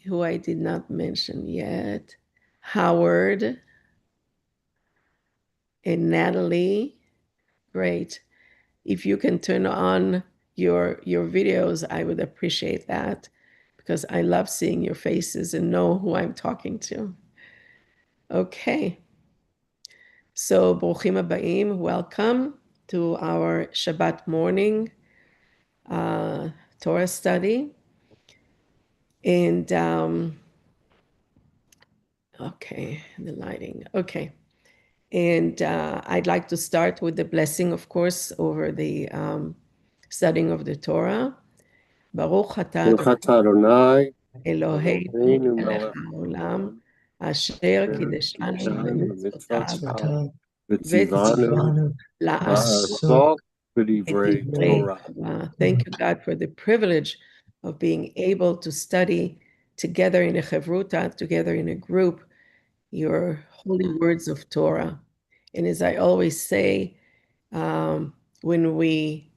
who I did not mention yet, Howard and Natalie. Great. If you can turn on your videos, I would appreciate that because I love seeing your faces and know who I'm talking to. Okay. So, Bruchim Habayim, welcome to our Shabbat morning Torah study. And, okay, the lighting. Okay. And I'd like to start with the blessing, of course, over the studying of the Torah. Baruch atah Adonai, Eloheinu melech haolam, asher kideshanu b'mitzvotav v'tzivanu la'asok b'divrei Torah. Torah. Thank you, God, for the privilege of being able to study together in a chevruta, together in a group, your holy words of Torah. And as I always say, when we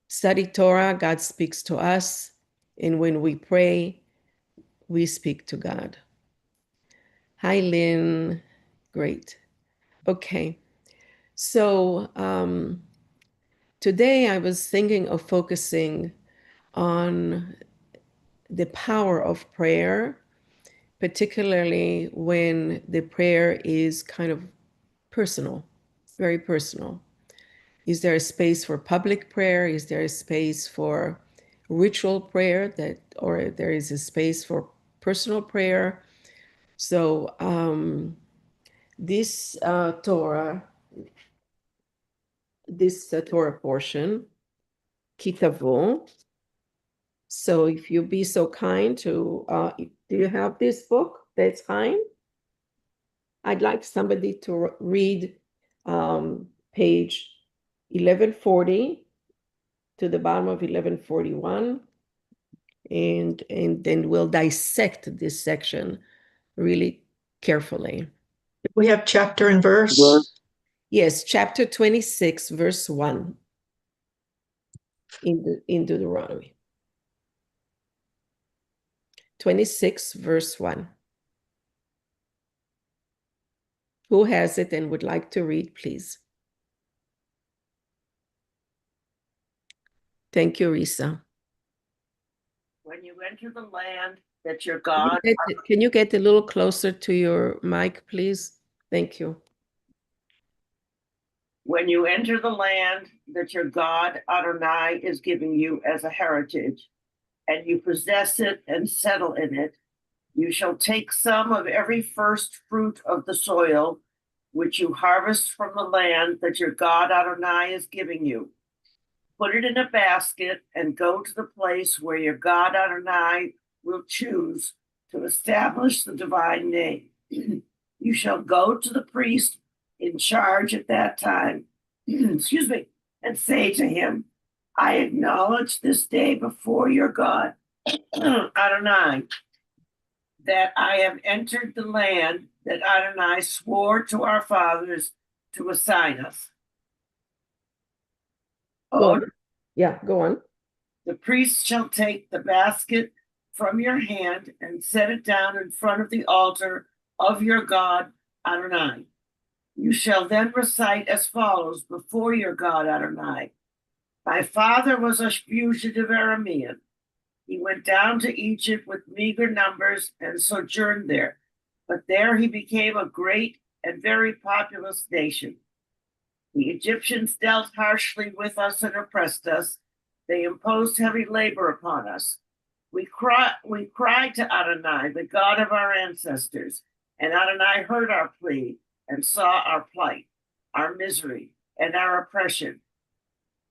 study Torah, God speaks to us. And when we pray, we speak to God. Hi, Lynn. Great. Okay. So today I was thinking of focusing on the power of prayer, particularly when the prayer is kind of personal, very personal. Is there a space for public prayer? Is there a space for ritual prayer or there is a space for personal prayer? So this Torah portion, Kitavo. So if you be so kind to, do you have this book? That's fine. I'd like somebody to read page 1140 to the bottom of 1141, and then we'll dissect this section really carefully. We have chapter and verse. Yes, chapter 26, verse 1 in Deuteronomy. 26, verse 1. Who has it and would like to read, please? Thank you, Risa. When you enter the land that your God... Can you get a little closer to your mic, please? Thank you. When you enter the land that your God Adonai is giving you as a heritage, and you possess it and settle in it, you shall take some of every first fruit of the soil, which you harvest from the land that your God Adonai is giving you. Put it in a basket and go to the place where your God Adonai will choose to establish the divine name. You shall go to the priest in charge at that time, excuse me, and say to him, I acknowledge this day before your God, Adonai, that I have entered the land that Adonai swore to our fathers to assign us. Oh, yeah, go on. The priest shall take the basket from your hand and set it down in front of the altar of your God, Adonai. You shall then recite as follows before your God, Adonai. My father was a fugitive Aramean. He went down to Egypt with meager numbers and sojourned there. But there he became a great and very populous nation. The Egyptians dealt harshly with us and oppressed us. They imposed heavy labor upon us. We cried to Adonai, the God of our ancestors, and Adonai heard our plea and saw our plight, our misery, and our oppression.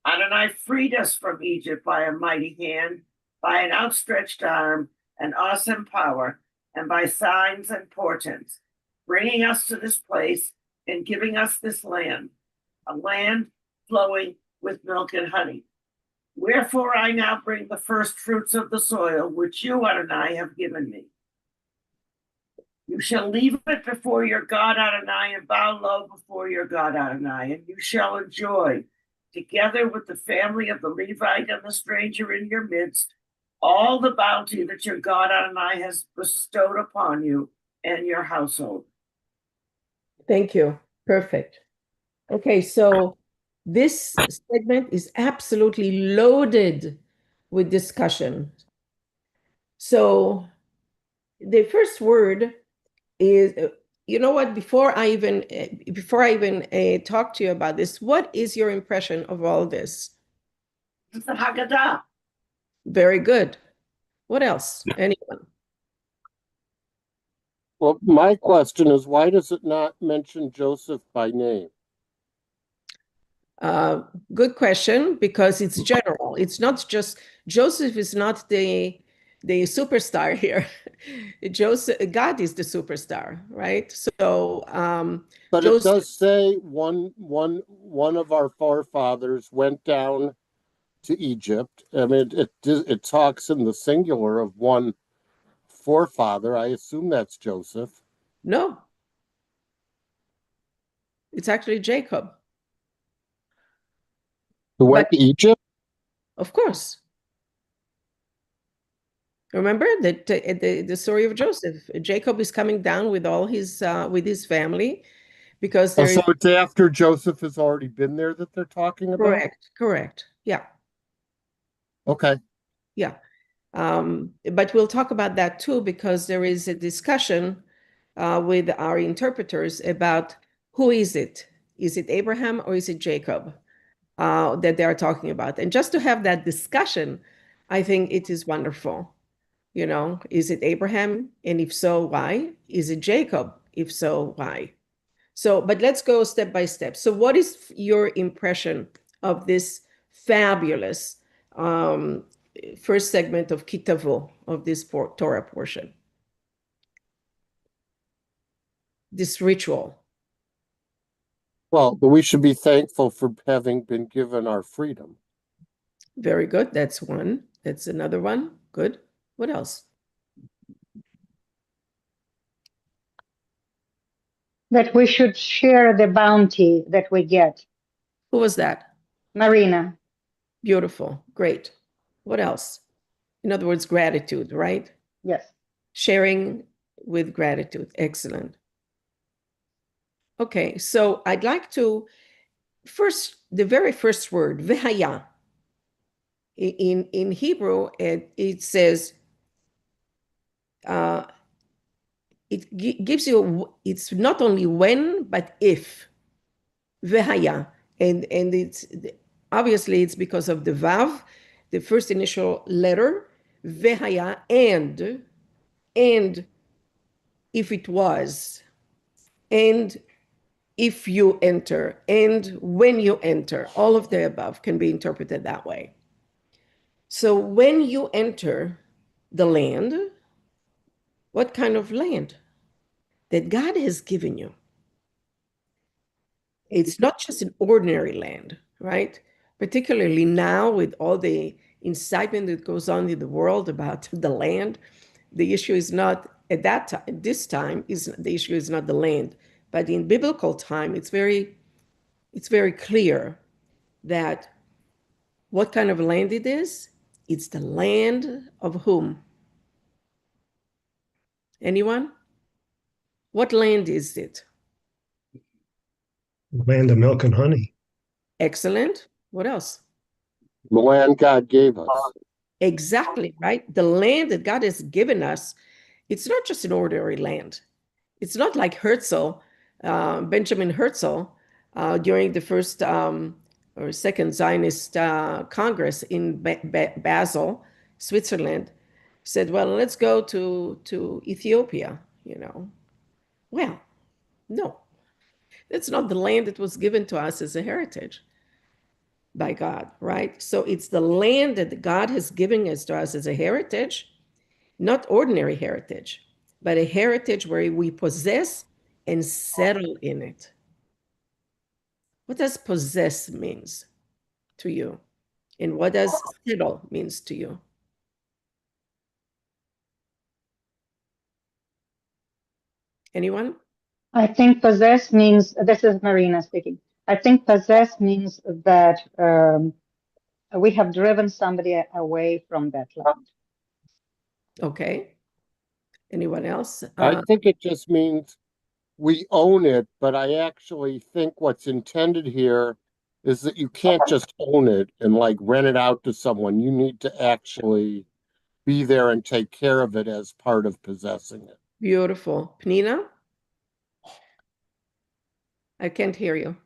Adonai freed us from Egypt by a mighty hand, by an outstretched arm, and awesome power, and by signs and portents, bringing us to this place and giving us this land, a land flowing with milk and honey. Wherefore I now bring the first fruits of the soil, which you, Adonai, have given me. You shall leave it before your God, Adonai, and bow low before your God, Adonai, and you shall enjoy, together with the family of the Levite and the stranger in your midst, all the bounty that your God Adonai has bestowed upon you and your household. Thank you. Perfect. Okay, so this segment is absolutely loaded with discussion. So the first word is, you know what, before I even talk to you about this, what is your impression of all this? It's the Haggadah. Very good. What else? Anyone? Well, my question is, why does it not mention Joseph by name? Good question, because it's general. It's not just, Joseph is not the superstar here. Joseph, God is the superstar, right? So, But it Joseph, does say one of our forefathers went down to Egypt. I mean, it talks in the singular of one forefather. I assume that's Joseph. no, it's actually Jacob. Who went But to Egypt? of course, remember that the story of Joseph. Jacob is coming down with all his with his family, because Oh, there so is, it's after Joseph has already been there that they're talking about? correct. Yeah, Okay. yeah. But we'll talk about that too, because there is a discussion with our interpreters about who is it? Is it Abraham or is it Jacob that they are talking about? And just to have that discussion, I think it is wonderful. You know, is it Abraham? And if so, why? Is it Jacob? If so, why? So, but let's go step by step. So, what is your impression of this fabulous first segment of Kitavo, of this Torah portion? This ritual. Well, but we should be thankful for having been given our freedom. Very good. That's one. That's another one. Good. What else? That we should share the bounty that we get. Who was that? Marina. Beautiful. Great. What else? In other words, gratitude, right? Yes. Sharing with gratitude. Excellent. Okay, so I'd like to first, the very first word, v'haya. In Hebrew, it says, it gives you, it's not only when, but if. V'haya. And it's obviously it's because of the vav, the first initial letter, v'haya, and if it was, and if you enter, and when you enter, all of the above can be interpreted that way. So when you enter the land, what kind of land? That God has given you. It's not just an ordinary land, right? Particularly now with all the incitement that goes on in the world about the land, the issue is not at that time, this time is the issue is not the land, but in biblical time, it's very clear that what kind of land it is. It's the land of whom? Anyone? What land is it? Land of milk and honey. Excellent. What else? The land God gave us. Exactly, right? The land that God has given us, it's not just an ordinary land. It's not like Herzl, Benjamin Herzl, during the first or second Zionist Congress in Basel, Switzerland, said, well, let's go to Ethiopia, you know. Well, no, that's not the land that was given to us as a heritage by God, right? So it's the land that God has given us to us as a heritage, not ordinary heritage, but a heritage where we possess and settle in it. What does possess means to you? And what does settle means to you? Anyone? I think possess means, this is Marina speaking. I think possess means that we have driven somebody away from that land. Okay. Anyone else? I think it just means we own it, but I actually think what's intended here is that you can't just own it and like rent it out to someone. You need to actually be there and take care of it as part of possessing it. Beautiful. Pnina? I can't hear you.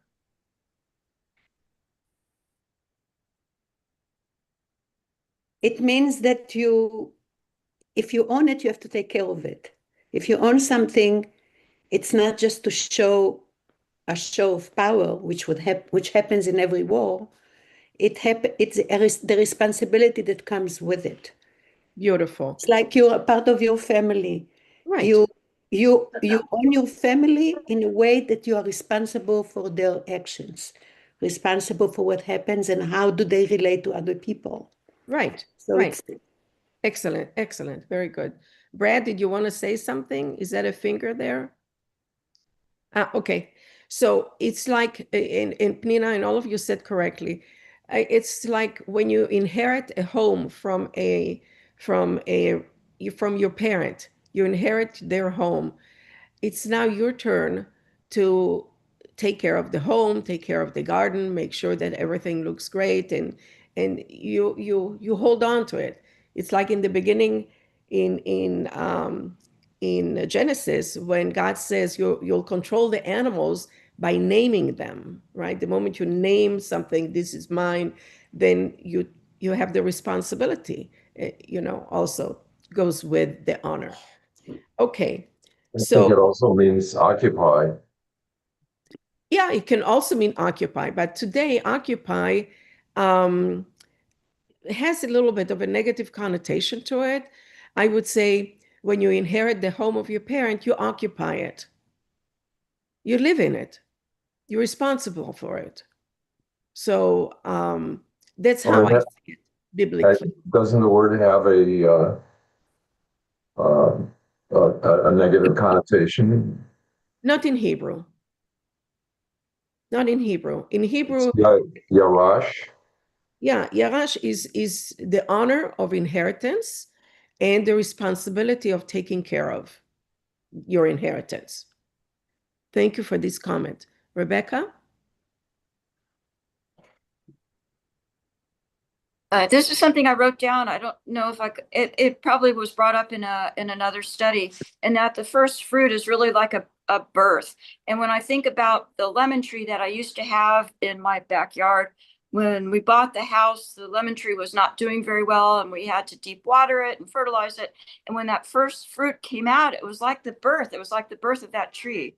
It means that if you own it, you have to take care of it. If you own something, it's not just to show a show of power, which happens in every war. It's the responsibility that comes with it. Beautiful. It's like you're a part of your family. Right. You own your family in a way that you are responsible for their actions, responsible for what happens and how do they relate to other people. Right. So Right. it's Excellent. Excellent. Very good. Brad, did you want to say something? Is that a finger there? Okay. So it's like, in Pnina, and all of you said correctly, it's like when you inherit a home from your parent, you inherit their home. It's now your turn to take care of the home, take care of the garden, make sure that everything looks great, and you hold on to it. It's like in the beginning in Genesis when God says you'll control the animals by naming them, right? The moment you name something, this is mine, then you have the responsibility, also goes with the honor. Okay. I think it So, also means occupy. yeah, it can also mean occupy, but today occupy um, has a little bit of a negative connotation to it. I would say when you inherit the home of your parent, you occupy it. You live in it. You're responsible for it. So that's I how mean, I see it biblically. doesn't the word have uh, a negative connotation? Not in Hebrew. Not in Hebrew. In It's Hebrew, Yarash. yeah, Yarash is the honor of inheritance and the responsibility of taking care of your inheritance. Thank you for this comment. Rebecca? This is something I wrote down. I don't know if it probably was brought up in another study, and that the first fruit is really like a birth. And when I think about the lemon tree that I used to have in my backyard, when we bought the house, the lemon tree was not doing very well, and we had to deep water it and fertilize it. And when that first fruit came out, it was like the birth. It was like the birth of that tree.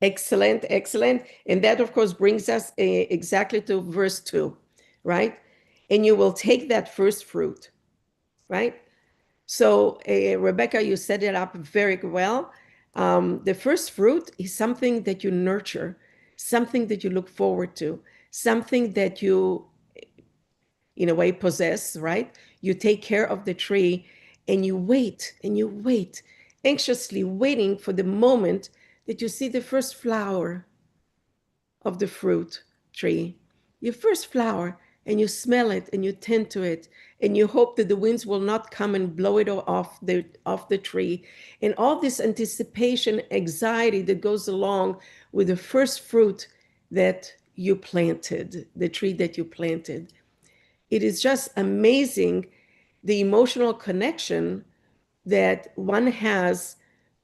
Excellent, excellent. And that, of course, brings us exactly to verse 2, right? And you will take that first fruit, right? So, Rebecca, you set it up very well. The first fruit is something that you nurture, something that you look forward to, something that you, in a way, possess, right? You take care of the tree and you wait, anxiously waiting for the moment that you see the first flower of the fruit tree, your first flower, and you smell it and you tend to it and you hope that the winds will not come and blow it off the tree, and all this anticipation, anxiety that goes along with the first fruit that you planted, the tree that you planted. It is just amazing the emotional connection that one has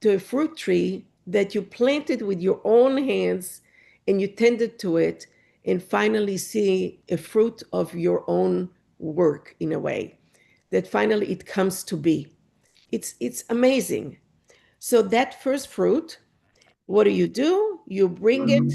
to a fruit tree that you planted with your own hands and you tended to it and finally see a fruit of your own work, in a way that finally it comes to be. It's amazing. So that first fruit, what do? You bring it,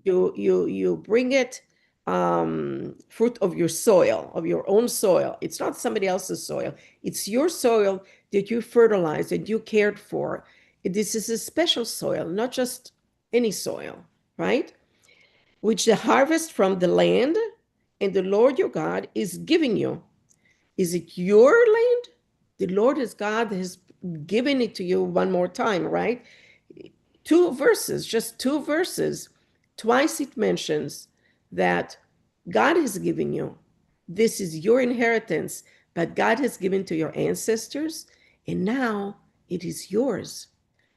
you bring it, fruit of your soil, of your own soil. It's not somebody else's soil. It's your soil that you fertilized, that you cared for. This is a special soil, not just any soil, right? Which the harvest from the land and the Lord your God is giving you. Is it your land? The Lord as God has given it to you one more time, right? Two verses, just two verses. Twice it mentions that God has given you. This is your inheritance, but God has given to your ancestors, And now it is yours.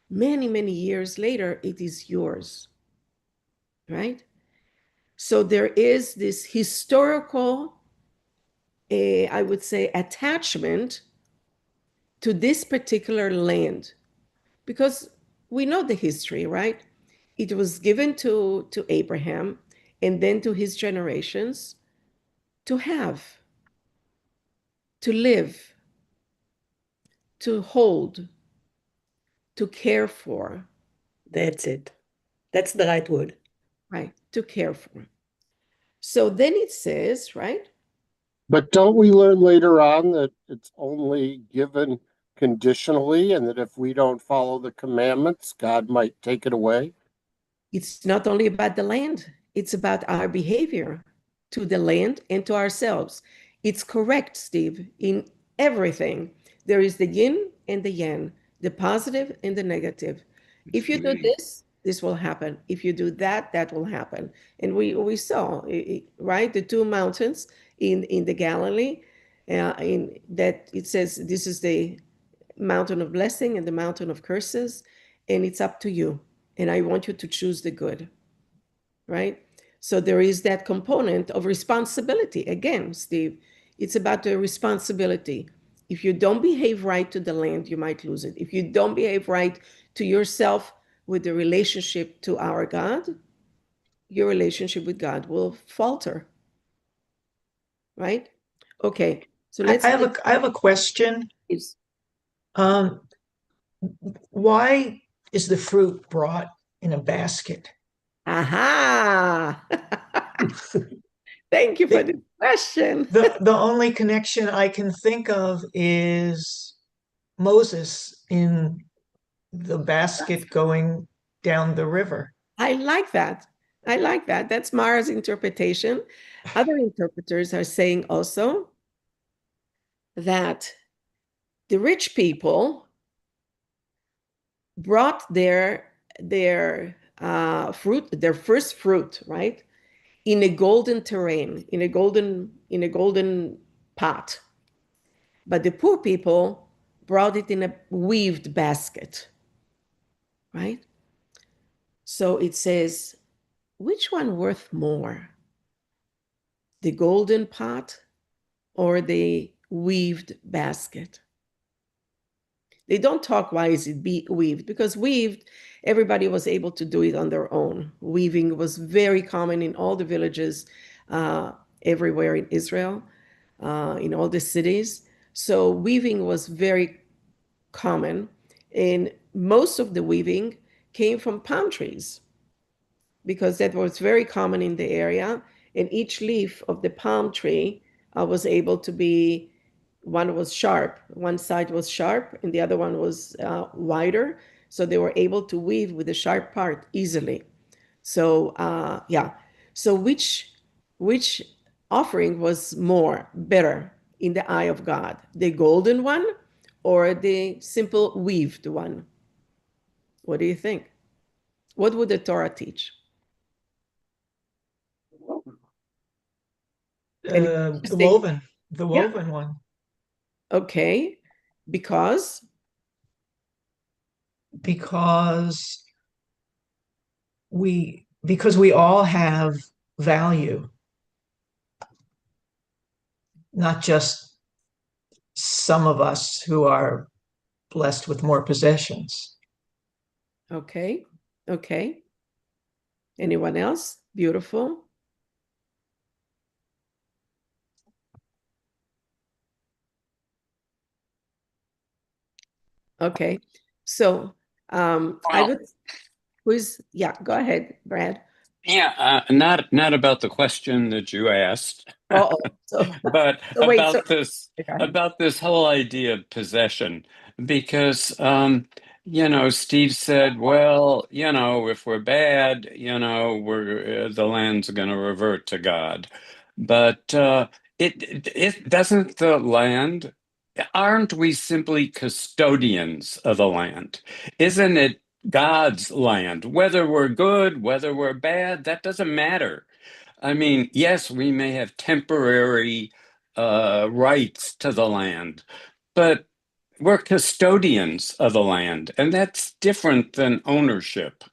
Many, many years later, it is yours. Right? So there is this historical, I would say, attachment to this particular land, because we know the history, right? It was given to Abraham and then to his generations to have, to live, to hold, to care for. That's it. That's the right word. Right, to care for. So then it says, right? But don't we learn later on that it's only given conditionally, and that if we don't follow the commandments, God might take it away? It's not only about the land, it's about our behavior to the land and to ourselves. It's correct, Steve, in everything. There is the yin and the yang, the positive and the negative. If you do this, this will happen. If you do that, that will happen. And we saw, right, the two mountains in the Galilee, in that it says this is the mountain of blessing and the mountain of curses, and it's up to you. And I want you to choose the good, right? So there is that component of responsibility. Again, Steve, it's about the responsibility. If you don't behave right to the land, you might lose it. If you don't behave right to yourself with the relationship to our God, your relationship with God will falter, right? Okay, so let's I have a question. please. Um, why is the fruit brought in a basket? Aha! Thank you for the question. The only connection I can think of is Moses in the basket going down the river. I like that. I like that. That's Mara's interpretation. Other interpreters are saying also that the rich people brought fruit, their first fruit, right, in a golden terrain, in a golden pot. But the poor people brought it in a weaved basket, right? So it says, which one worth more? The golden pot or the weaved basket? They don't talk why is it be weaved, because weaved, everybody was able to do it on their own. Weaving was very common in all the villages, everywhere in Israel, in all the cities. So weaving was very common, and most of the weaving came from palm trees, because that was very common in the area. And each leaf of the palm tree was able to be, one was sharp, one side was sharp, and the other one was wider. So they were able to weave with the sharp part easily. So yeah. So which offering was more better in the eye of God? The golden one or the simple weaved one? What do you think? What would the Torah teach? The Yeah. woven one, Okay. Because because we all have value, not just some of us who are blessed with more possessions. okay. Okay. Anyone else? Beautiful. Okay. So I Well, would yeah, go ahead, Brad. yeah, not about the question that you asked, Uh-oh. So, but so wait, so about this whole idea of possession, because Steve said, well, if we're bad, we're the land's going to revert to God, but it doesn't the land. Aren't we simply custodians of the land? Isn't it God's land? Whether we're good, whether we're bad, that doesn't matter. I mean, yes, we may have temporary rights to the land, but we're custodians of the land, and that's different than ownership.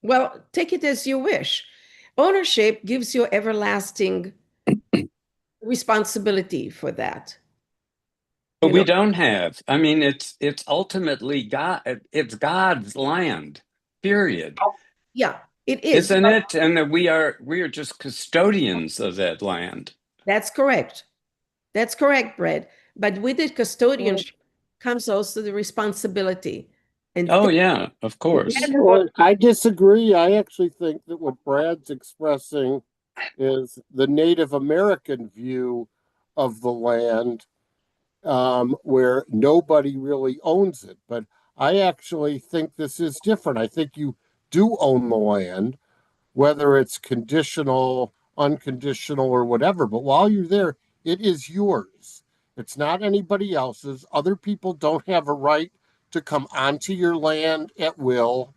Well, take it as you wish. Ownership gives you everlasting responsibility for that. But You we know, don't have. I mean, it's ultimately God. It's God's land. Period. yeah, it is. Isn't But it? And that we are just custodians of that land. that's correct. That's correct, Brad. But with the custodianship comes also the responsibility. And Oh yeah, of course. Well, I disagree. I actually think that what Brad's expressing is the Native American view of the land, where nobody really owns it. But I actually think this is different. I think you do own the land, whether it's conditional, unconditional, or whatever. But while you're there, it is yours. It's not anybody else's. Other people don't have a right to come onto your land at will.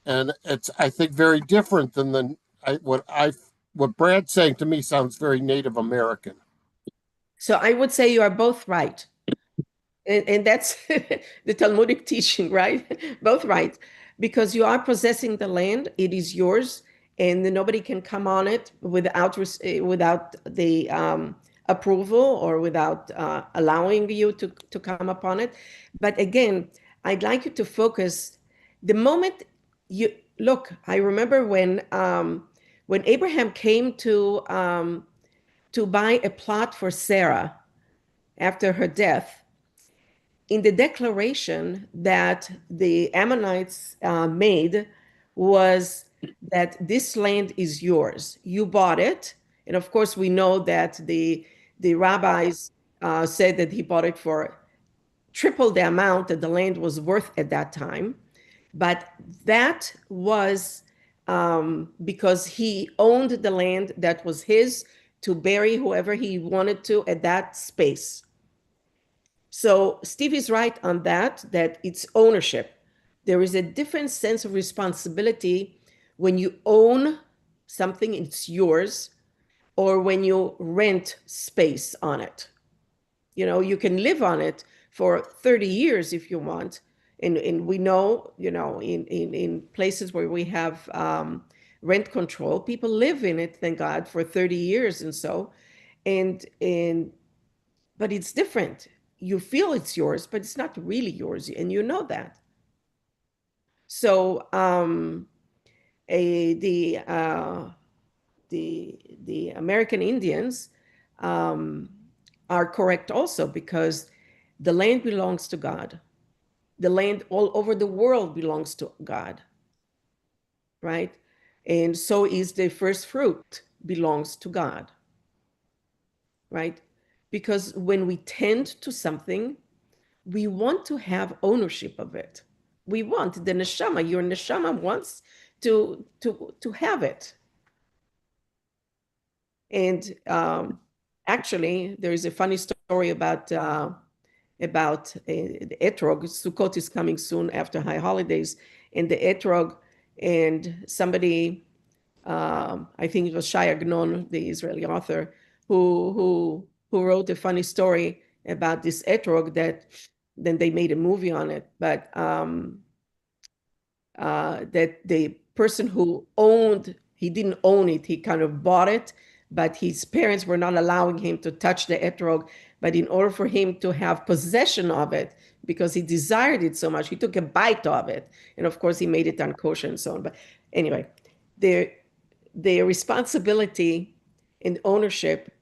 And it's, I think, very different than what Brad's saying to me sounds very Native American. so I would say you are both right. And that's the Talmudic teaching, right? Both right. Because you are possessing the land, it is yours, and nobody can come on it without the approval or without allowing you to come upon it. But again, I'd like you to focus the moment you look. I remember when Abraham came to buy a plot for Sarah after her death, in the declaration that the Ammonites made was that this land is yours. You bought it. And of course, we know that the rabbis said that he bought it for triple the amount that the land was worth at that time. But that was because he owned the land that was his to bury whoever he wanted to at that space. So Steve is right on that it's ownership. There is a different sense of responsibility when you own something, it's yours, or when you rent space on it. You know, you can live on it for 30 years if you want. And we know, in places where we have rent control, people live in it, thank God, for 30 years and so. And but it's different. You feel it's yours, but it's not really yours, and you know that. So a, the American Indians are correct also, because the land belongs to God. The land all over the world belongs to God, right? And so is the first fruit belongs to God, right? Because when we tend to something, we want to have ownership of it. We want the neshama. Your neshama wants to have it. And actually, there is a funny story about the etrog. Sukkot is coming soon after high holidays, and the etrog, and somebody, I think it was Shai Agnon, the Israeli author, who wrote a funny story about this etrog that then they made a movie on it. But that the person who owned, he didn't own it, he kind of bought it, but his parents were not allowing him to touch the etrog. But in order for him to have possession of it, because he desired it so much, he took a bite of it. And of course, he made it unkosher and so on. But anyway, their responsibility and ownership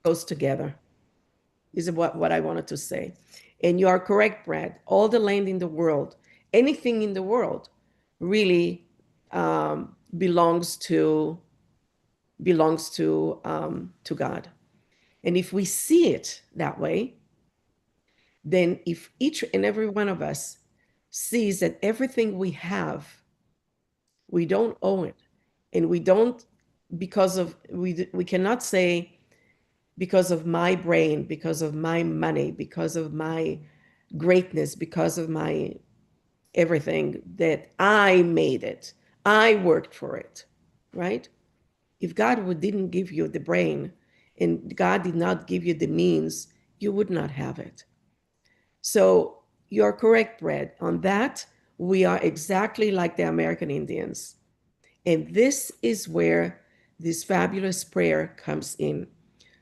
goes together, is what I wanted to say. And you are correct, Brad. All the land in the world, anything in the world, really belongs to God. And if we see it that way, then if each and every one of us sees that everything we have, we don't own it, and we don't, because of, we cannot say because of my brain, because of my money, because of my greatness, because of my everything, that I made it, I worked for it, right? If God didn't give you the brain and God did not give you the means, you would not have it. So you're correct, Brad. On that, we are exactly like the American Indians. And this is where this fabulous prayer comes in.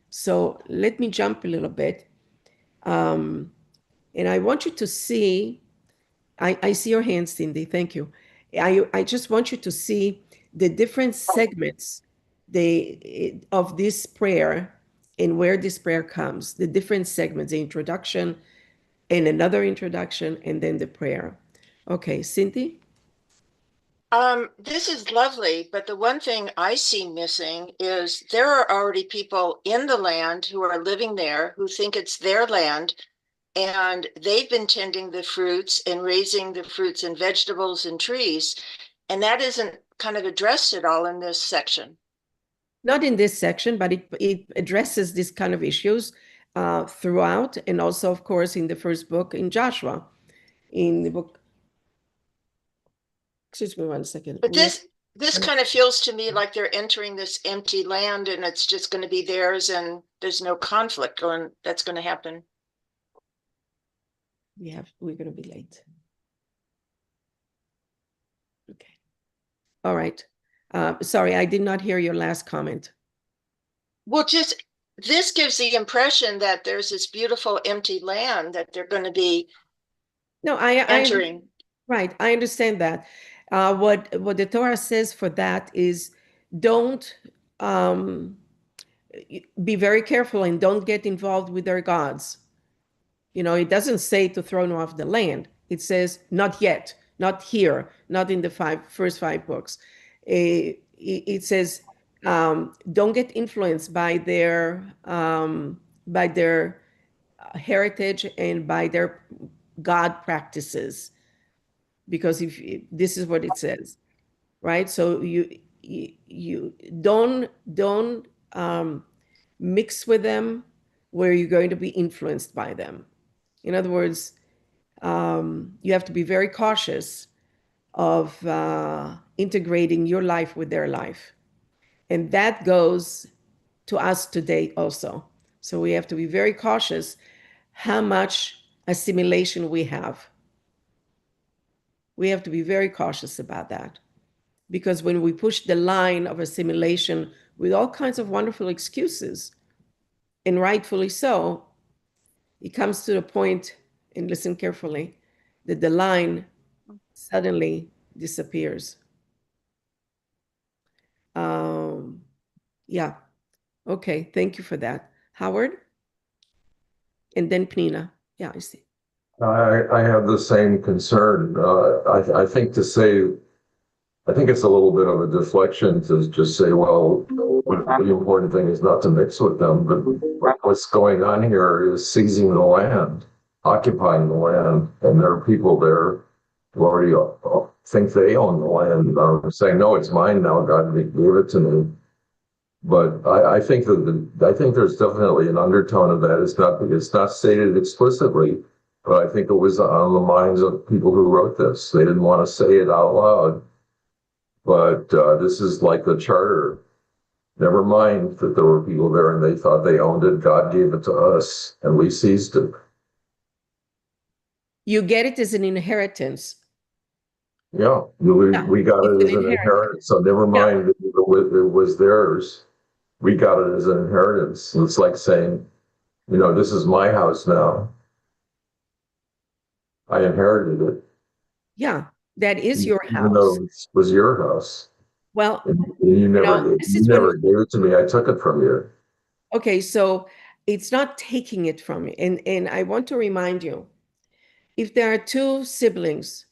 So let me jump a little bit. And I want you to see, I see your hand, Cindy. Thank you. I just want you to see the different segments of this prayer and where this prayer comes, the different segments, the introduction and another introduction, and then the prayer. Okay, Cindy? This is lovely, but the one thing I see missing is there are already people in the land who are living there who think it's their land, and they've been tending the fruits and raising the fruits and vegetables and trees, and that isn't kind of addressed at all in this section. Not in this section, but it addresses these kind of issues throughout, and also, of course, in the first book in Joshua. In the book, excuse me one second. But this kind of feels to me like they're entering this empty land and it's just going to be theirs and there's no conflict going that's going to happen. We're going to be late. Okay. All right. Sorry, I did not hear your last comment. Well, just this gives the impression that there's this beautiful empty land that they're going to be entering. Right, I understand that. What the Torah says for that is don't be very careful and don't get involved with their gods. You know, it doesn't say to throw them off the land. It says not yet, not here, not in the first five books. It says don't get influenced by their heritage and by their God practices, because if this is what it says, right? So you don't mix with them where you're going to be influenced by them. In other words, you have to be very cautious of integrating your life with their life. And that goes to us today also. So we have to be very cautious how much assimilation we have. We have to be very cautious about that. Because when we push the line of assimilation with all kinds of wonderful excuses, and rightfully so, it comes to the point, and listen carefully, that the line suddenly disappears. Yeah. Okay. Thank you for that. Howard? And then Pnina. Yeah, I see. I have the same concern. I think it's a little bit of a deflection to just say, well, the important thing is not to mix with them. But what's going on here is seizing the land, occupying the land, and there are people there who already think they own the land, are saying, no, it's mine now. God gave it to me. But I think there's definitely an undertone of that. It's not stated explicitly, but I think it was on the minds of people who wrote this. They didn't want to say it out loud. But this is like the charter. Never mind that there were people there and they thought they owned it. God gave it to us and we seized it. You get it as an inheritance. Yeah, we got it as an inheritance. So never mind that it was theirs. We got it as an inheritance. It's like saying, this is my house now. I inherited it. Yeah, that is your house. Even though it was your house. Well, you never gave it to me. I took it from you. Okay, so it's not taking it from you. And I want to remind you, if there are two siblings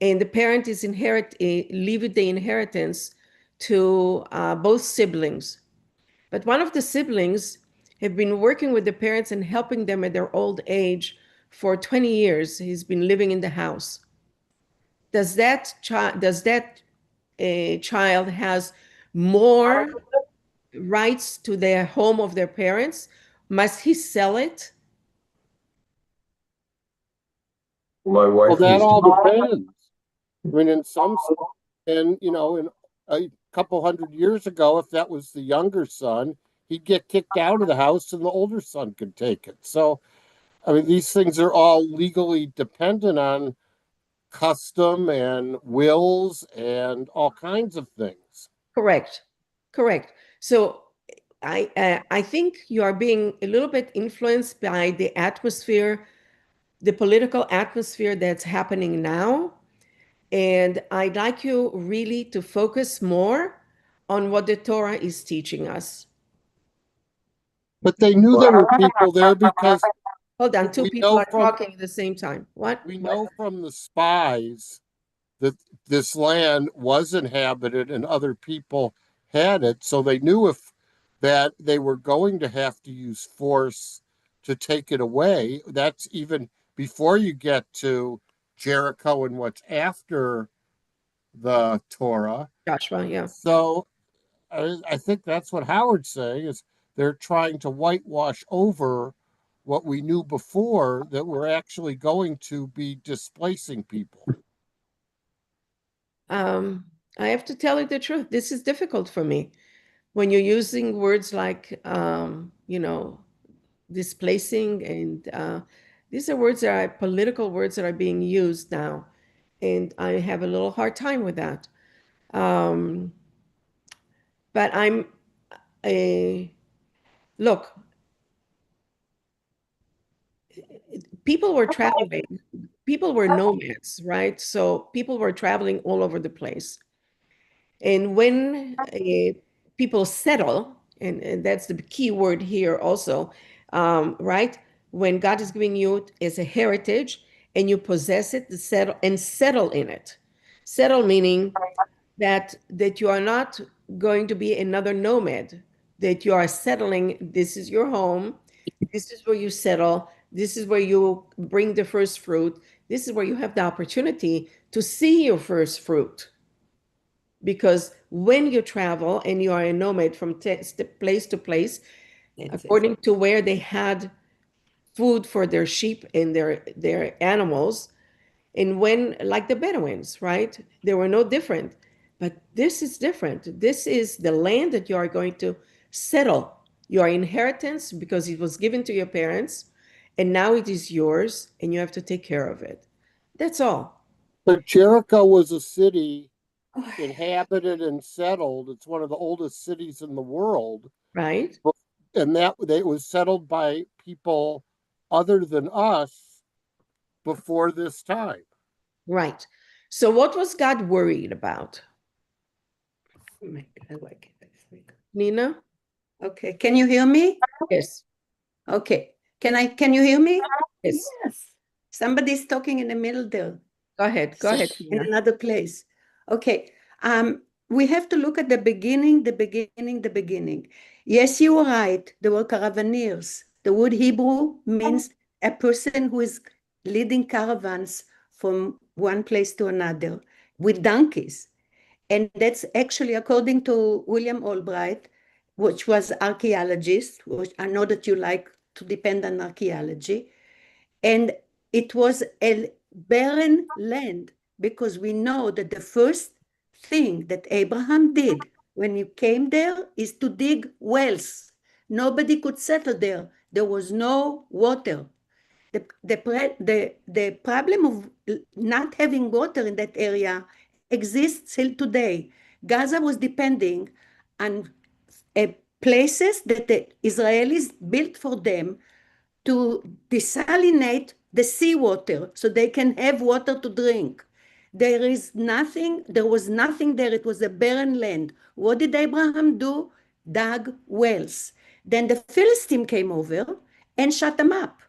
and the parent is leaving the inheritance to both siblings, but one of the siblings have been working with the parents and helping them at their old age for 20 years. He's been living in the house. Does that child has more rights to their home of their parents? Must he sell it? My wife. Well, that all depends. I mean, in some, and in a couple hundred years ago, if that was the younger son, he'd get kicked out of the house, and the older son could take it. So, I mean, these things are all legally dependent on custom and wills and all kinds of things. Correct. Correct. So I think you are being a little bit influenced by the atmosphere, the political atmosphere that's happening now. And I'd like you really to focus more on what the Torah is teaching us. But they knew there were people there because Hold on, two we people know are from talking at the same time. What? we know from the spies that this land was inhabited and other people had it. So they knew if that they were going to have to use force to take it away. That's even before you get to Jericho and what's after the Torah. Joshua, yeah. So I think that's what Howard's saying is they're trying to whitewash over what we knew before, that we're actually going to be displacing people. I have to tell you the truth. This is difficult for me. When you're using words like, displacing, and these are words that are political words that are being used now. And I have a little hard time with that. But I'm a look, people were traveling, people were nomads, right? So people were traveling all over the place. And when people settle, and that's the key word here also, right? When God is giving you as a heritage and you possess it, settle in it. Settle meaning that you are not going to be another nomad, that you are settling. This is your home. This is where you settle. This is where you bring the first fruit. This is where you have the opportunity to see your first fruit. Because when you travel and you are a nomad from place to place, according to where they had food for their sheep and their animals, and when, like the Bedouins, right? They were no different. But this is different. This is the land that you are going to settle. Your inheritance, because it was given to your parents, and now it is yours, and you have to take care of it. That's all. But Jericho was a city inhabited and settled. It's one of the oldest cities in the world. Right? And that it was settled by people other than us before this time. Right. So what was God worried about? Oh my God, why can't I speak? Nina? Okay, can you hear me? Yes. Okay, can you hear me? Yes. Yes. Somebody's talking in the middle there. Go ahead. Go ahead, In Nina. another place. Okay. We have to look at the beginning. Yes, you are right. There were caravaneers. The word Hebrew means a person who is leading caravans from one place to another with donkeys. And that's actually according to William Albright, which was archaeologist, which I know that you like to depend on archaeology. And it was a barren land because we know that the first thing that Abraham did when he came there is to dig wells. Nobody could settle there. There was no water. The problem of not having water in that area exists till today. Gaza was depending on places that the Israelis built for them to desalinate the seawater so they can have water to drink. There was nothing there. It was a barren land. What did Abraham do? Dug wells. Then the Philistine came over and shut them up.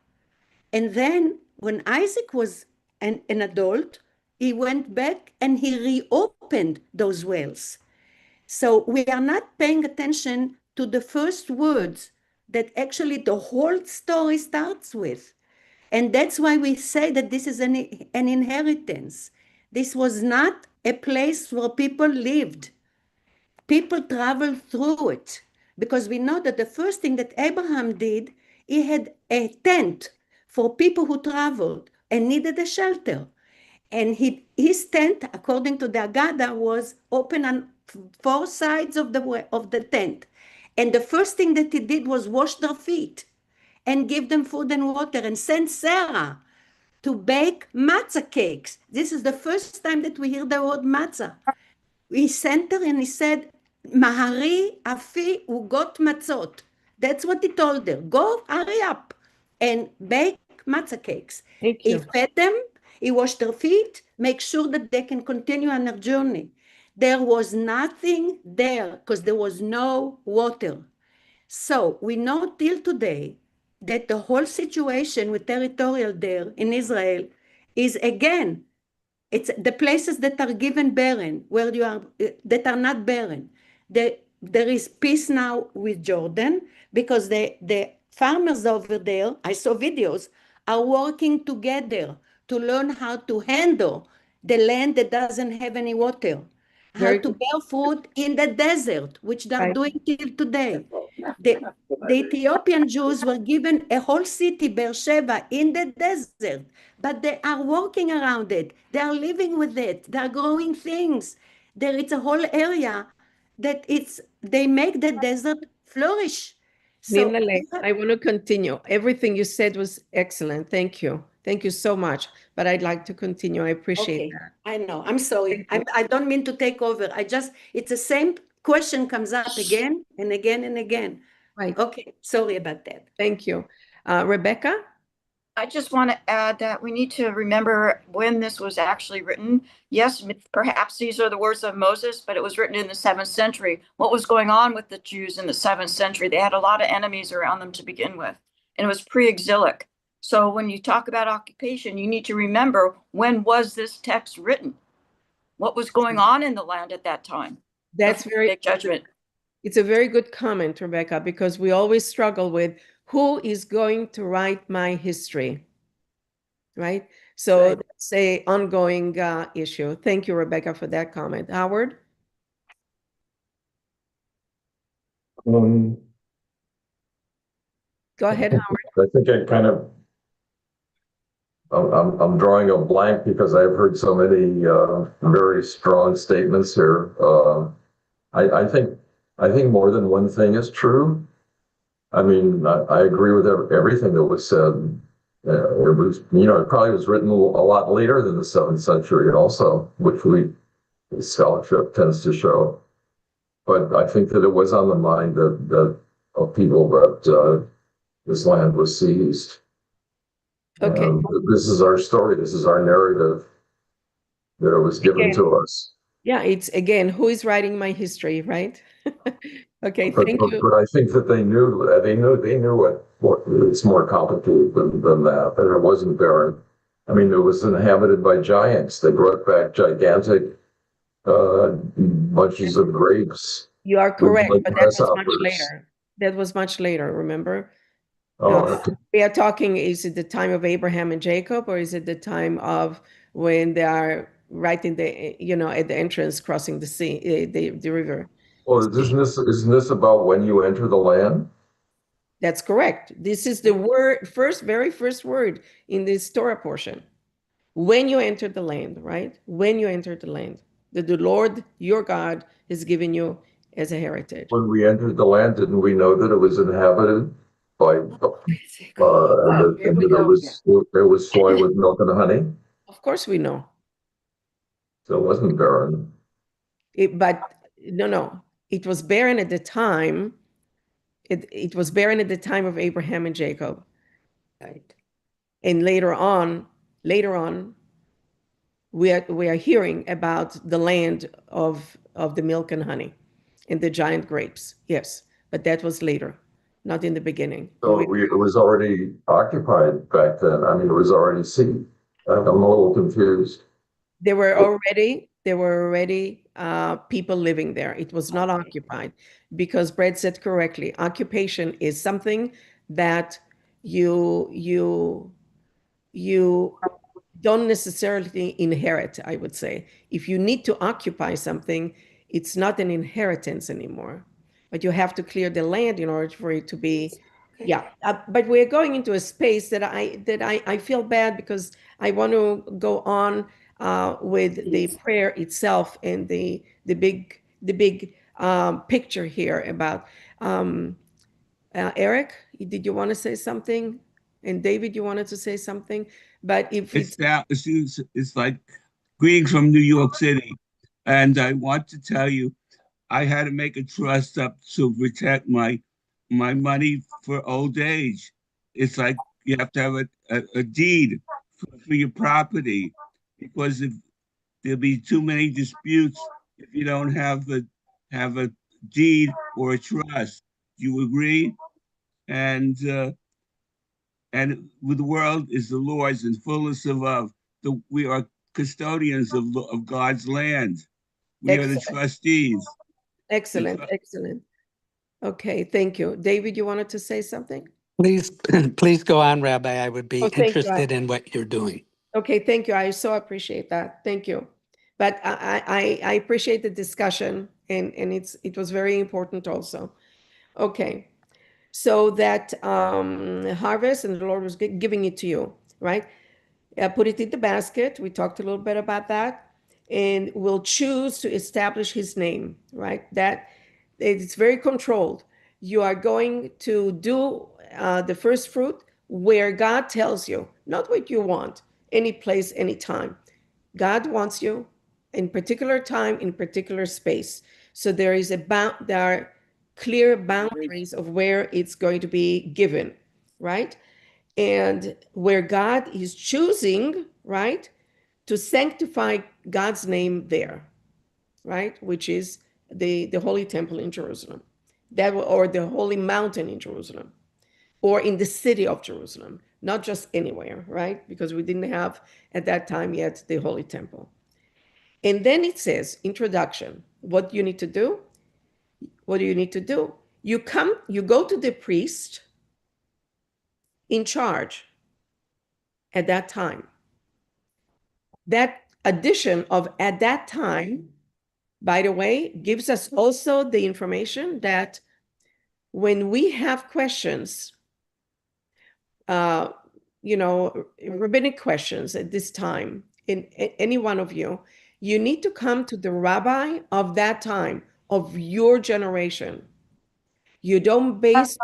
And then when Isaac was an adult, he went back and he reopened those wells. So we are not paying attention to the first words that actually the whole story starts with. And that's why we say that this is an inheritance. This was not a place where people lived. People traveled through it because we know that the first thing that Abraham did, he had a tent for people who traveled and needed a shelter. And his tent, according to the Agada, was open on four sides of the tent. And the first thing that he did was wash their feet. and give them food and water and send Sarah to bake matzah cakes. This is the first time that we hear the word matzah. He sent her and he said, Mahari afi ugot matzot. That's what he told her. Go, hurry up and bake matzah cakes. Thank He you. fed them, he washed their feet, make sure that they can continue on their journey. There was nothing there because there was no water. So we know till today that the whole situation with territorial there in Israel is again, it's the places that are given barren, where you are that are not barren. There is peace now with Jordan because the farmers over there, I saw videos, are working together to learn how to handle the land that doesn't have any water, how Very to good. bear fruit in the desert, which they're Right. doing till today. The Ethiopian Jews were given a whole city, Beersheba, in the desert, but they are working around it. They are living with it. They are growing things. There is a whole area that they make the desert flourish. So Ninale, I want to continue. Everything you said was excellent. Thank you. Thank you so much. But I'd like to continue. I appreciate okay, that. I know. I'm sorry. I don't mean to take over. It's the same question comes up again and again and again. Right. Okay, sorry about that. Thank you. Rebecca? I just want to add that we need to remember when this was actually written. Yes, perhaps these are the words of Moses, but it was written in the 7th century. What was going on with the Jews in the 7th century? They had a lot of enemies around them to begin with, and it was pre-exilic. So when you talk about occupation, you need to remember, when was this text written? What was going on in the land at that time? That's very big judgment. It's a very good comment, Rebecca, because we always struggle with who is going to write my history, right? So Right. that's a ongoing issue. Thank you, Rebecca, for that comment. Howard? Um, Go ahead, Howard. I think I'm drawing a blank because I've heard so many very strong statements here. I think more than one thing is true. I mean, I agree with everything that was said. It was, it probably was written a lot later than the 7th century also, which scholarship tends to show. But I think that it was on the mind of people that this land was seized. Okay. This is our story. This is our narrative that it was given to us. Yeah, it's again, who is writing my history, right? Okay, thank you. But I think that they knew what it's more complicated than that. That it wasn't barren. I mean, it was inhabited by giants. They brought back gigantic bunches of grapes. You are correct, like but that was much grasshoppers. later. That was much later, remember? Okay. We are talking, is it the time of Abraham and Jacob, or is it the time of when they are right in the, at the entrance crossing the sea, the river? Well, isn't this about when you enter the land? That's correct. This is the very first word in this Torah portion. When you enter the land, right? When you enter the land that the Lord, your God, has given you as a heritage. When we entered the land, didn't we know that it was inhabited by and that it was flowing with milk and honey? Of course we know. So it wasn't barren. But no. It was barren at the time. It was barren at the time of Abraham and Jacob. Right. And later on, we are hearing about the land of the milk and honey and the giant grapes. Yes, but that was later, not in the beginning. So it was already occupied back then. I mean, it was already seized. I'm a little confused. There were already people living there. It was not occupied, because Brad said correctly, occupation is something that you don't necessarily inherit, I would say. If you need to occupy something, it's not an inheritance anymore, but you have to clear the land in order for it to be. Yeah, but we're going into a space that I feel bad, because I want to go on with the prayer itself and the big picture here about Eric, did you want to say something? And David, you wanted to say something? But if it's It's like greetings from New York City. And I want to tell you, I had to make a trust up to protect my money for old age. It's like you have to have a deed for your property because if there'll be too many disputes if you don't have a deed or a trust. Do you agree? And with the world is the Lord's and fullness of love. We are custodians of God's land. We are the excellent, trustees. excellent, excellent. Okay, thank you. David, you wanted to say something? Please, please go on, Rabbi. I would be Oh, thank you. interested in what you're doing. Okay, thank you. I so appreciate that. Thank you. But I appreciate the discussion, and it was very important also. Okay, so that harvest, and the Lord was giving it to you, right? Put it in the basket. We talked a little bit about that, and we'll choose to establish His name, right? That it's very controlled. You are going to do the first fruit where God tells you, not what you want, any place, any time. God wants you in particular time, in particular space. So there are clear boundaries of where it's going to be given, right? And where God is choosing, right, to sanctify God's name there, right, which is the Holy Temple in Jerusalem, or the Holy Mountain in Jerusalem, or in the city of Jerusalem, not just anywhere, right? Because we didn't have at that time yet the Holy Temple. And then it says, introduction, what you need to do? What do you need to do? You go to the priest in charge at that time. That addition of at that time, by the way, gives us also the information that when we have questions, rabbinic questions at this time, in any one of you, you need to come to the rabbi of that time, of your generation. You don't base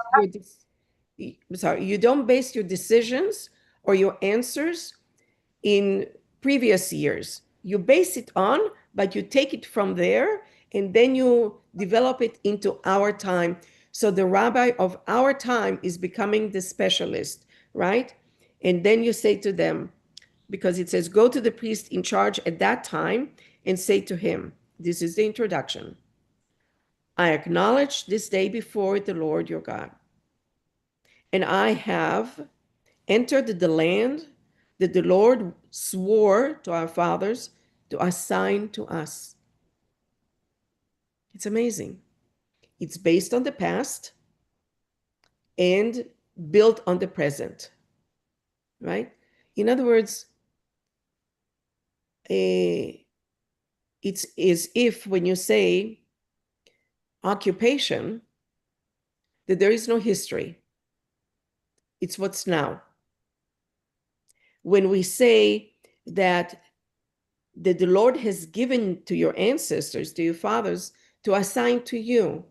your decisions or your answers in previous years. You base it on, but you take it from there and then you develop it into our time. So the rabbi of our time is becoming the specialist, right? And then you say to them, because it says, go to the priest in charge at that time and say to him, this is the introduction. I acknowledge this day before the Lord your God. And I have entered the land that the Lord swore to our fathers to assign to us. It's amazing. It's based on the past and built on the present, right? In other words, it's as if when you say occupation, that there is no history. It's what's now. When we say that the Lord has given to your ancestors, to your fathers, to assign to you.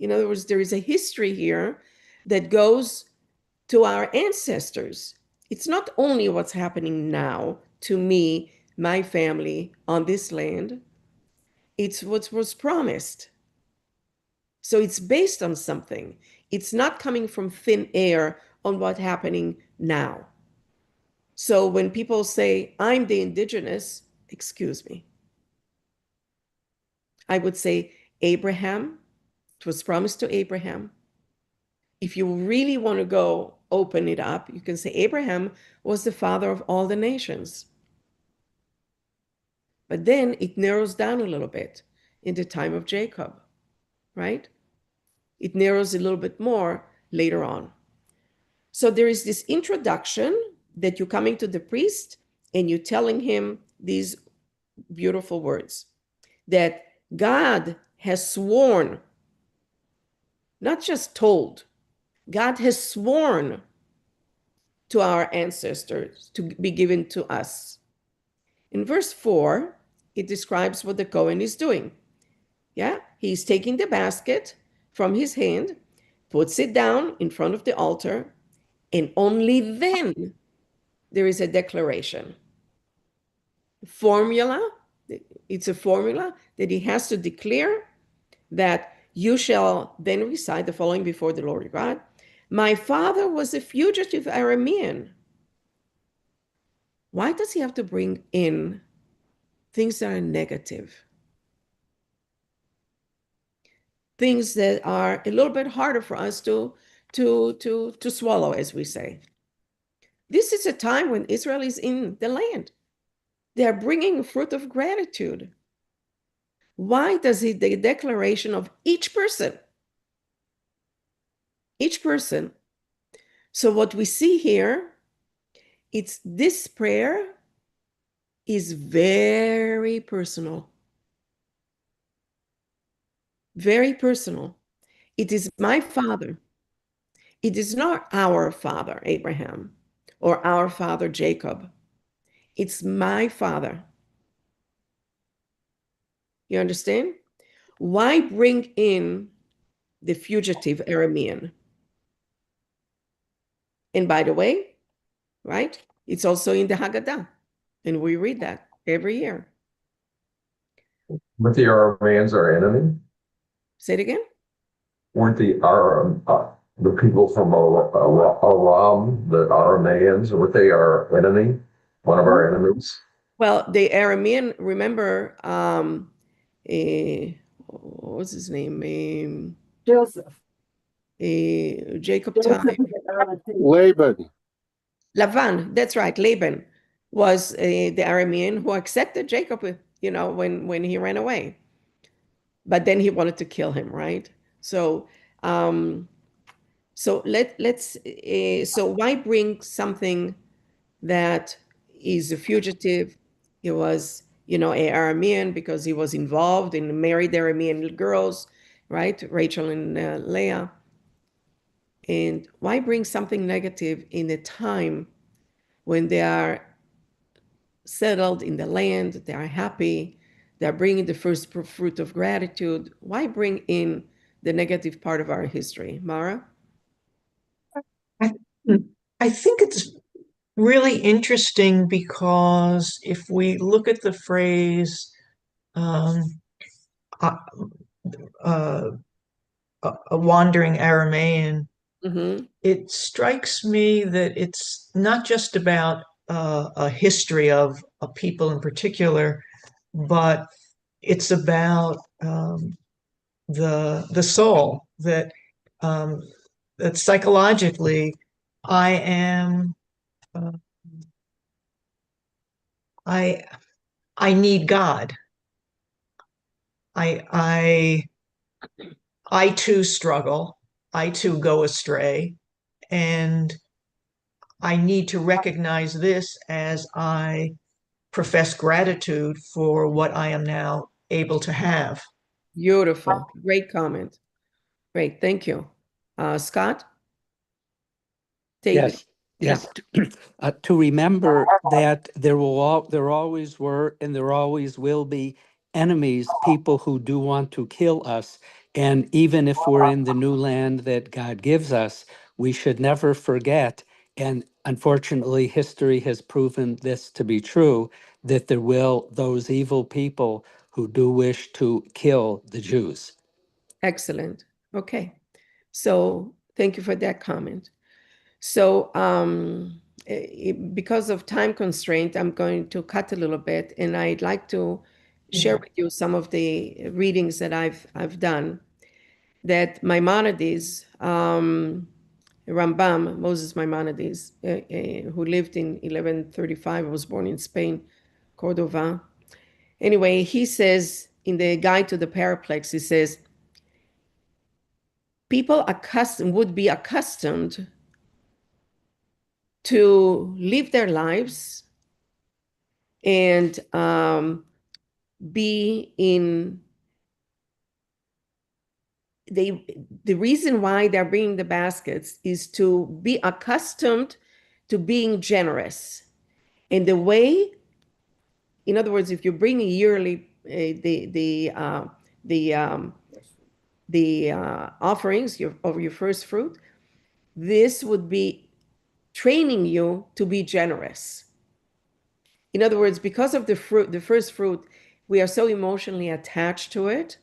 In other words, there is a history here that goes to our ancestors. It's not only what's happening now to me, my family on this land, it's what was promised. So it's based on something. It's not coming from thin air on what's happening now. So when people say, I'm the indigenous, excuse me, I would say Abraham, it was promised to Abraham. If you really want to go open it up, you can say Abraham was the father of all the nations. But then it narrows down a little bit in the time of Jacob, right? It narrows a little bit more later on. So there is this introduction that you're coming to the priest and you're telling him these beautiful words that God has sworn, not just told, God has sworn to our ancestors to be given to us. In verse 4, it describes what the Kohen is doing. Yeah, he's taking the basket from his hand, puts it down in front of the altar, and only then there is a declaration. Formula, it's a formula that he has to declare that you shall then recite the following before the Lord your God. My father was a fugitive Aramean. Why does he have to bring in things that are negative? Things that are a little bit harder for us to swallow, as we say. This is a time when Israel is in the land. They are bringing fruit of gratitude. Why does the declaration of each person? Each person. So what we see here, it's this prayer is very personal. Very personal. It is my father. It is not our father, Abraham, or our father, Jacob. It's my father. You understand? Why bring in the fugitive Aramean? And by the way, right, it's also in the Haggadah, and we read that every year. But the Arameans our enemy? Say it again. Weren't the people from Aram, the Arameans, weren't they our enemy? One of our enemies? Well, the Aramean, remember, what was his name? Joseph. Jacob time. Laban. Lavan, that's right. Laban was the Aramean who accepted Jacob, when he ran away. But then he wanted to kill him, right? So, so why bring something that is a fugitive? He was, a Aramean because he was involved in married Aramean girls, right? Rachel and Leah. And why bring something negative in a time when they are settled in the land, they are happy, they're bringing the first fruit of gratitude? Why bring in the negative part of our history, Mara? I think it's really interesting because if we look at the phrase um, uh, a wandering Aramaean, it strikes me that it's not just about a history of a people in particular, but it's about the soul um, that psychologically I am I I need God. I I too struggle. I too go astray, and I need to recognize this as I profess gratitude for what I am now able to have. Beautiful. Great comment. Great. Thank you. Scott? Yes, yes. To remember that there always were and there always will be enemies, people who do want to kill us. And even if we're in the new land that God gives us, we should never forget. And unfortunately, history has proven this to be true, that there will those evil people who do wish to kill the Jews. Excellent. Okay. So thank you for that comment. So because of time constraint, I'm going to cut a little bit, and I'd like to share with you some of the readings that I've done. That Maimonides, Rambam, Moses Maimonides, who lived in 1135, was born in Spain, Cordova. Anyway, he says in the Guide to the Perplex, he says, people would be accustomed to live their lives and be in the reason why they're bringing the baskets is to be accustomed to being generous. And the way, in other words, if you bring a yearly the the offerings of your first fruit, this would be training you to be generous. In other words, because of the fruit, the first fruit, we are so emotionally attached to it.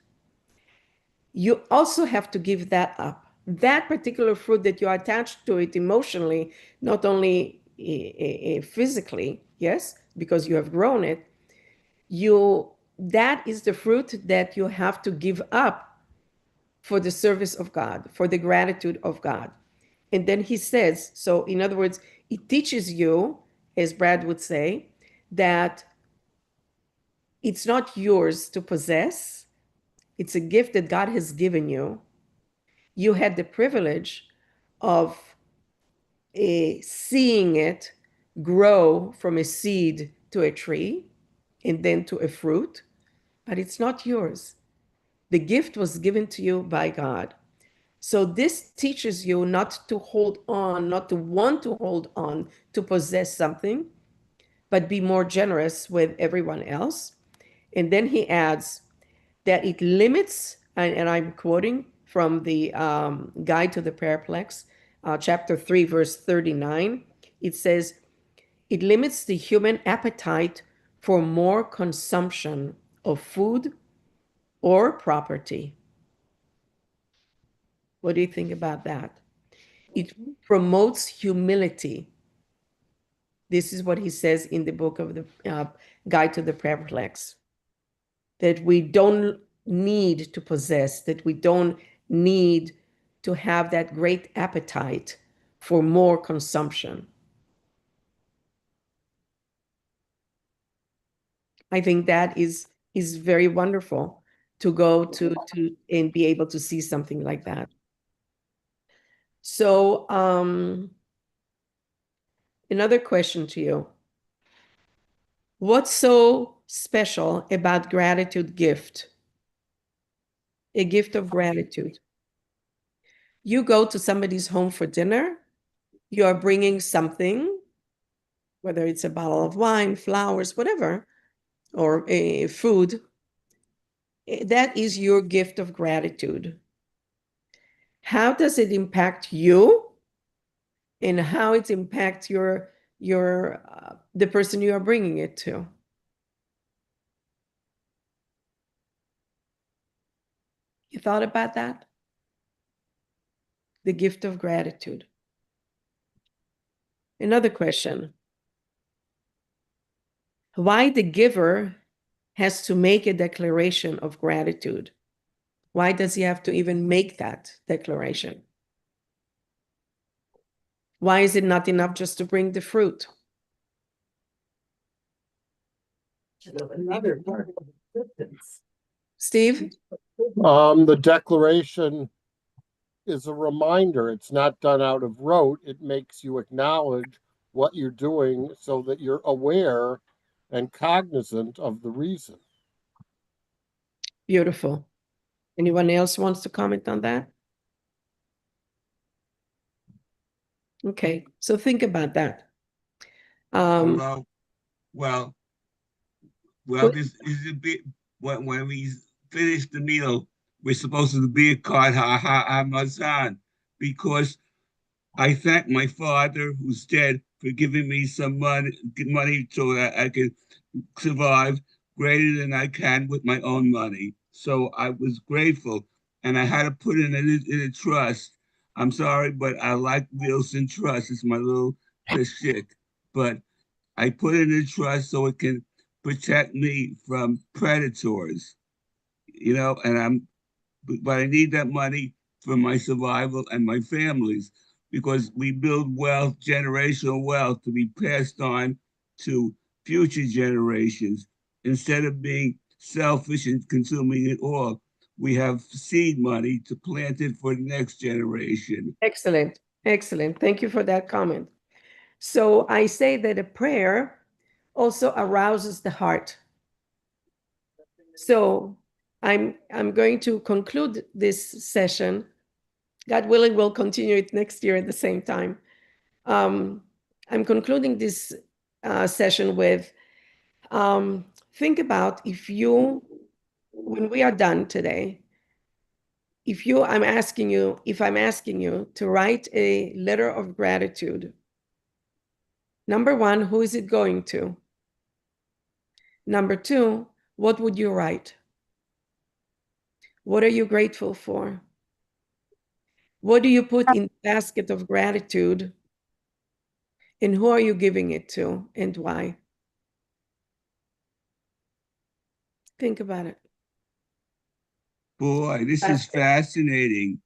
You also have to give that up. That particular fruit that you're attached to it emotionally, not only physically, yes, because you have grown it, that is the fruit that you have to give up for the service of God, for the gratitude of God. And then he says, so in other words, it teaches you, as Brad would say, that it's not yours to possess. It's a gift that God has given you. You had the privilege of seeing it grow from a seed to a tree and then to a fruit, but it's not yours. The gift was given to you by God. So this teaches you not to hold on, not to want to hold on to possess something, but be more generous with everyone else. And then he adds that it limits, and I'm quoting from the Guide to the Perplex, chapter 3, verse 39. It says, it limits the human appetite for more consumption of food or property. What do you think about that? It promotes humility. This is what he says in the book of the Guide to the Perplex, that we don't need to possess, that we don't need to have that great appetite for more consumption. I think that is very wonderful to go to and be able to see something like that. So another question to you. What's so special about gratitude gift? A gift of gratitude. You go to somebody's home for dinner, you are bringing something, whether it's a bottle of wine, flowers, whatever, or a food. That is your gift of gratitude. How does it impact you, and how it impacts the person you are bringing it to? You thought about that? The gift of gratitude. Another question. Why the giver has to make a declaration of gratitude? Why does he have to even make that declaration? Why is it not enough just to bring the fruit? Another part of acceptance. Steve? The declaration is a reminder. It's not done out of rote. It makes you acknowledge what you're doing so that you're aware and cognizant of the reason. Beautiful. Anyone else wants to comment on that? Okay, so think about that. Well, this is a bit when we finish the meal, we're supposed to be a card Hamazan, because I thank my father who's dead for giving me some money so that I could survive greater than I can with my own money. So I was grateful, and I had to put it in a trust. I'm sorry, but I like Wilson Trust. It's my little shtick. But I put it in a trust so it can protect me from predators, but I need that money for my survival and my family's, because we build wealth, generational wealth, to be passed on to future generations. Instead of being selfish and consuming it all, we have seed money to plant it for the next generation. Excellent. Excellent. Thank you for that comment. So I say that a prayer also arouses the heart. So I'm going to conclude this session. God willing, we'll continue it next year at the same time. I'm concluding this session with think about when we are done today, I'm asking you to write a letter of gratitude, number one, who is it going to? Number two, what would you write? What are you grateful for? What do you put in the basket of gratitude? And who are you giving it to and why? Think about it. Boy, this is fascinating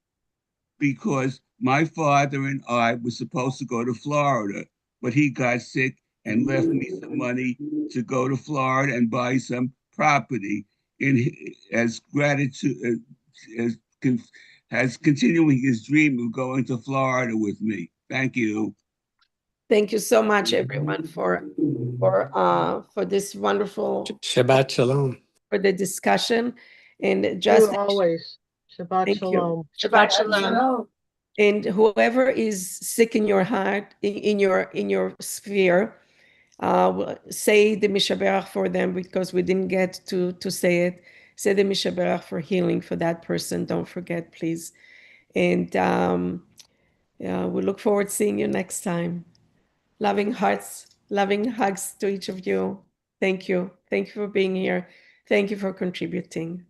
because my father and I were supposed to go to Florida, but he got sick and left me some money to go to Florida and buy some property as gratitude as, as continuing his dream of going to Florida with me. Thank you. Thank you so much, everyone, for this wonderful Shabbat Shalom. for the discussion. And You just always. Shabbat thank shalom. you. Shabbat Shalom. And whoever is sick in your heart, in your sphere, say the Mishaberach for them, because we didn't get to say it. Say the Mishaberach for healing for that person. Don't forget, please. And we look forward to seeing you next time. Loving hearts, loving hugs to each of you. Thank you. Thank you for being here. Thank you for contributing. Thank